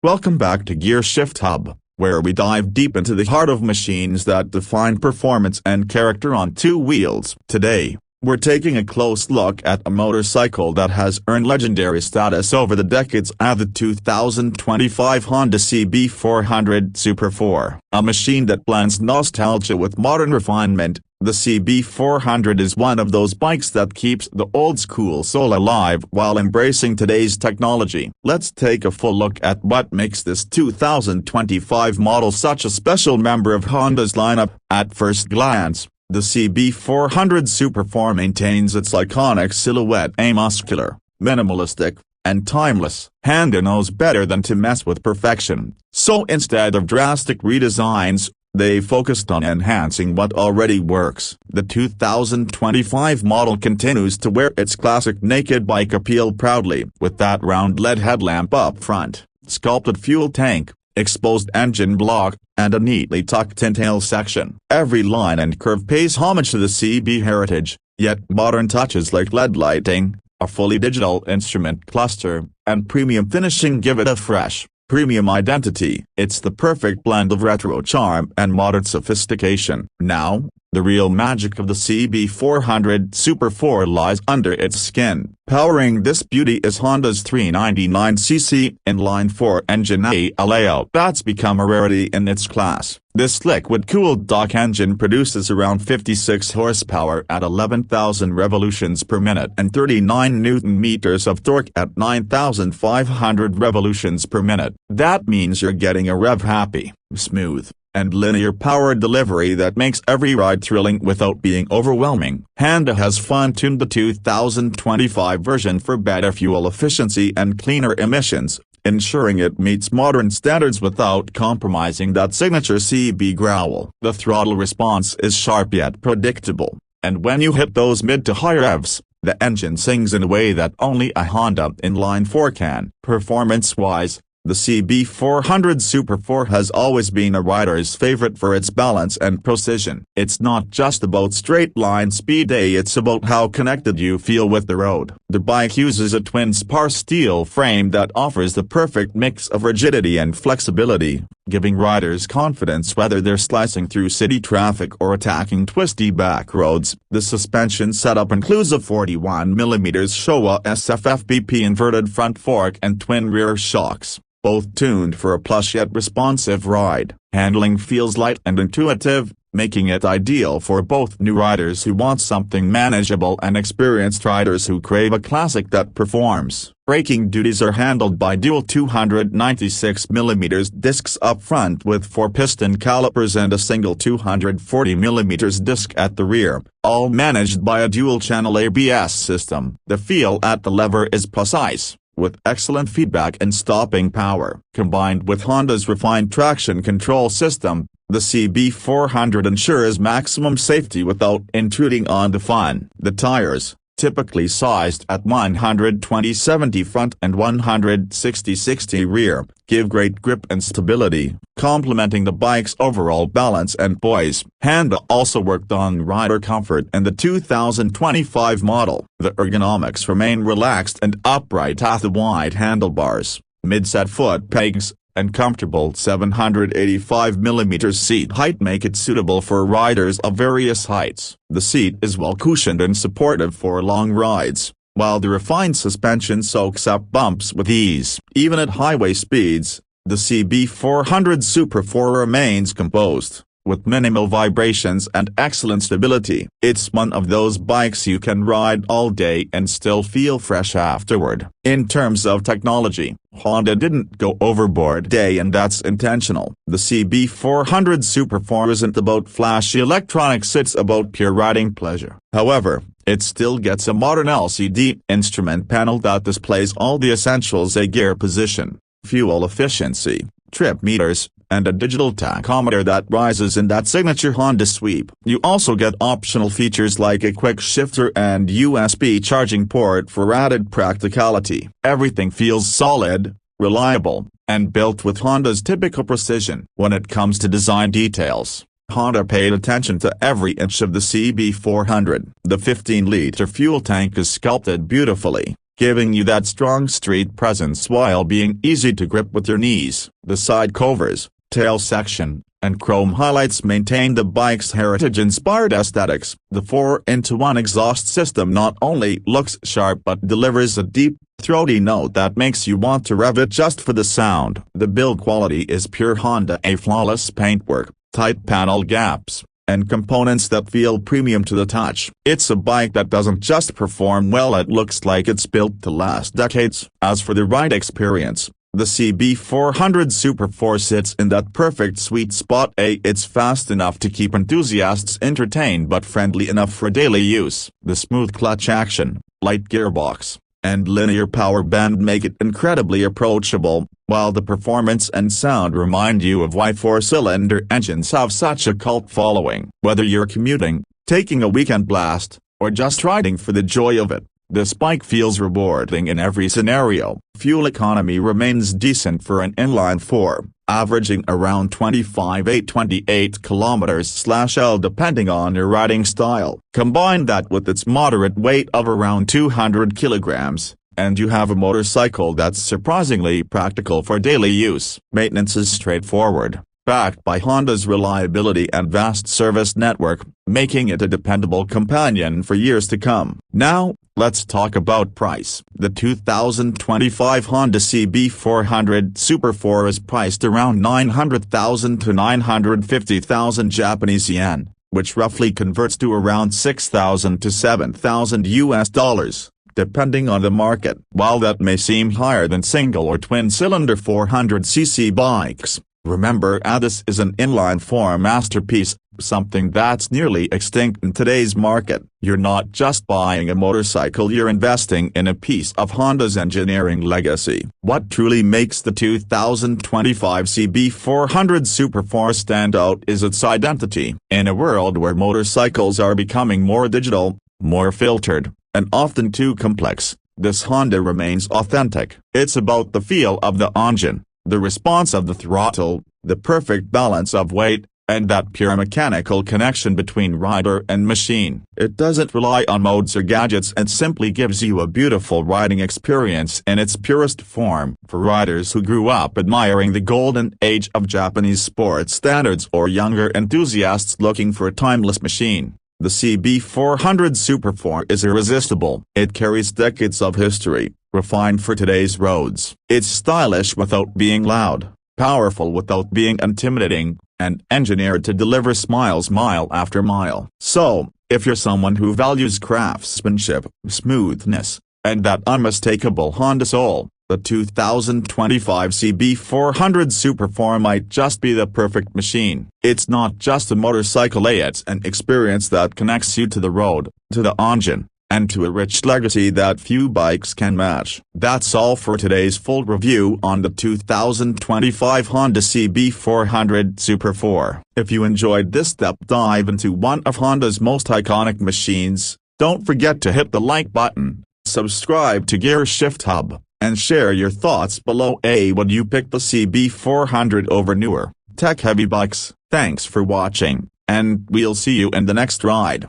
Welcome back to Gear Shift Hub, where we dive deep into the heart of machines that define performance and character on two wheels. Today, we're taking a close look at a motorcycle that has earned legendary status over the decades at the 2025 Honda CB400 Super Four. A machine that blends nostalgia with modern refinement, the CB400 is one of those bikes that keeps the old-school soul alive while embracing today's technology. Let's take a full look at what makes this 2025 model such a special member of Honda's lineup. At first glance, the CB400 Super Four maintains its iconic silhouette, a muscular, minimalistic, and timeless. Honda knows better than to mess with perfection, so instead of drastic redesigns, they focused on enhancing what already works. The 2025 model continues to wear its classic naked bike appeal proudly, with that round LED headlamp up front, sculpted fuel tank, exposed engine block, and a neatly tucked-in tail section. Every line and curve pays homage to the CB heritage, yet modern touches like LED lighting, a fully digital instrument cluster, and premium finishing give it a fresh, premium identity. It's the perfect blend of retro charm and modern sophistication. Now, the real magic of the CB400 Super Four lies under its skin. Powering this beauty is Honda's 399cc inline-four engine, a layout that's become a rarity in its class. This liquid-cooled stock engine produces around 56 horsepower at 11,000 revolutions per minute and 39 Nm of torque at 9,500 revolutions per minute. That means you're getting a rev-happy, smooth, and linear power delivery that makes every ride thrilling without being overwhelming. Honda has fine-tuned the 2025 version for better fuel efficiency and cleaner emissions, ensuring it meets modern standards without compromising that signature CB growl. The throttle response is sharp yet predictable, and when you hit those mid to high revs, the engine sings in a way that only a Honda inline-four can. Performance-wise, the CB400 Super Four has always been a rider's favorite for its balance and precision. It's not just about straight-line speed, it's about how connected you feel with the road. The bike uses a twin-spar steel frame that offers the perfect mix of rigidity and flexibility, giving riders confidence whether they're slicing through city traffic or attacking twisty back roads. The suspension setup includes a 41mm Showa SFFBP inverted front fork and twin rear shocks, both tuned for a plush yet responsive ride. Handling feels light and intuitive, making it ideal for both new riders who want something manageable and experienced riders who crave a classic that performs. Braking duties are handled by dual 296mm discs up front with 4-piston calipers and a single 240mm disc at the rear, all managed by a dual-channel ABS system. The feel at the lever is precise, with excellent feedback and stopping power. Combined with Honda's refined traction control system, the CB400 ensures maximum safety without intruding on the fun. The tires, typically sized at 120/70 front and 160/60 rear, give great grip and stability, complementing the bike's overall balance and poise. Honda also worked on rider comfort in the 2025 model. The ergonomics remain relaxed and upright at the wide handlebars, mid-set foot pegs, and comfortable 785mm seat height make it suitable for riders of various heights. The seat is well cushioned and supportive for long rides, while the refined suspension soaks up bumps with ease. Even at highway speeds, the CB400 Super Four remains composed, with minimal vibrations and excellent stability. It's one of those bikes you can ride all day and still feel fresh afterward. In terms of technology, Honda didn't go overboard, and that's intentional. The CB400 Super Four isn't about flashy electronics, it's about pure riding pleasure. However, it still gets a modern LCD instrument panel that displays all the essentials: a gear position, fuel efficiency, trip meters, and a digital tachometer that rises in that signature Honda sweep. You also get optional features like a quick shifter and USB charging port for added practicality. Everything feels solid, reliable, and built with Honda's typical precision. When it comes to design details, Honda paid attention to every inch of the CB400. The 15-liter fuel tank is sculpted beautifully, giving you that strong street presence while being easy to grip with your knees. The side covers, tail section, and chrome highlights maintain the bike's heritage-inspired aesthetics. The 4-in-1 exhaust system not only looks sharp but delivers a deep, throaty note that makes you want to rev it just for the sound. The build quality is pure Honda, a flawless paintwork, tight panel gaps, and components that feel premium to the touch. It's a bike that doesn't just perform well, it looks like it's built to last decades. As for the ride experience, the CB400 Super Four sits in that perfect sweet spot. It's fast enough to keep enthusiasts entertained but friendly enough for daily use. The smooth clutch action, light gearbox, and linear power band make it incredibly approachable, while the performance and sound remind you of why four-cylinder engines have such a cult following. Whether you're commuting, taking a weekend blast, or just riding for the joy of it, this bike feels rewarding in every scenario. Fuel economy remains decent for an inline-four, averaging around 28 kilometers/L depending on your riding style. Combine that with its moderate weight of around 200 kilograms, and you have a motorcycle that's surprisingly practical for daily use. Maintenance is straightforward, backed by Honda's reliability and vast service network, making it a dependable companion for years to come. Now, let's talk about price. The 2025 Honda CB400 Super Four is priced around 900,000 to 950,000 Japanese yen, which roughly converts to around 6,000 to 7,000 US dollars, depending on the market. While that may seem higher than single or twin-cylinder 400cc bikes, remember, this is an inline-four masterpiece, something that's nearly extinct in today's market. You're not just buying a motorcycle, you're investing in a piece of Honda's engineering legacy. What truly makes the 2025 CB400 Super Four stand out is its identity. In a world where motorcycles are becoming more digital, more filtered, and often too complex, this Honda remains authentic. It's about the feel of the engine, the response of the throttle, the perfect balance of weight, and that pure mechanical connection between rider and machine. It doesn't rely on modes or gadgets and simply gives you a beautiful riding experience in its purest form. For riders who grew up admiring the golden age of Japanese sports standards or younger enthusiasts looking for a timeless machine, the CB400 Super Four is irresistible. It carries decades of history, refined for today's roads. It's stylish without being loud, powerful without being intimidating, and engineered to deliver smiles mile after mile. So, if you're someone who values craftsmanship, smoothness, and that unmistakable Honda soul, the 2025 CB400 Super Four might just be the perfect machine. It's not just a motorcycle, it's an experience that connects you to the road, to the engine, and to a rich legacy that few bikes can match. That's all for today's full review on the 2025 Honda CB400 Super Four. If you enjoyed this deep dive into one of Honda's most iconic machines, don't forget to hit the like button, subscribe to Gear Shift Hub, and share your thoughts below. Would you pick the CB400 over newer, tech-heavy bikes? Thanks for watching, and we'll see you in the next ride.